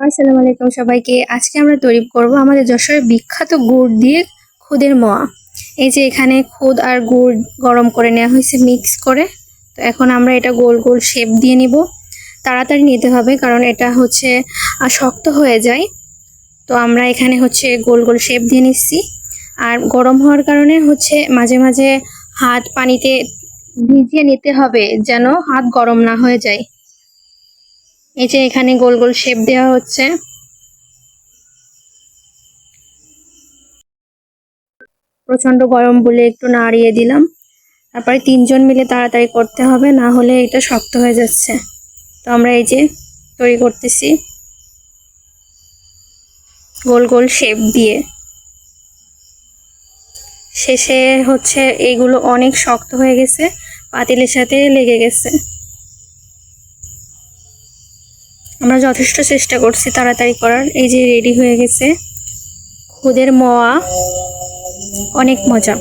আসসালামু আলাইকুম সবাইকে। আজকে আমরা তৈরি করব আমাদের যশোরের বিখ্যাত গুড় দিয়ে খুদের মোয়া। এই যে এখানে খুদ আর গুড় গরম করে নেওয়া হয়েছে মিক্স করে। তো এখন আমরা এটা গোল গোল শেপ দিয়ে নিব। তাড়াতাড়ি নিতে হবে কারণ এটা হচ্ছে শক্ত হয়ে যায়। তো আমরা এখানে হচ্ছে গোল গোল শেপ দিয়ে নিচ্ছি। আর গরম হওয়ার কারণে হচ্ছে মাঝে মাঝে হাত পানিতে ভিজিয়ে নিতে হবে যেন হাত গরম না হয়ে যায়। এই যে এখানে গোল গোল শেপ দেওয়া হচ্ছে। প্রচন্ড গরম বলে একটু নাড়িয়ে দিলাম। তারপরে তিনজন মিলে তাড়াতাড়ি করতে হবে, না হলে এটা শক্ত হয়ে যাচ্ছে। তো আমরা এই যে তৈরি করতেছি গোল গোল শেপ দিয়ে। শেষে হচ্ছে এগুলো অনেক শক্ত হয়ে গেছে, পাতিলের সাথে লেগে গেছে। আমরা যথেষ্ট চেষ্টা করছি তাড়াতাড়ি করার। এই যে রেডি হয়ে গেছে খুদের মোয়া, অনেক মজা।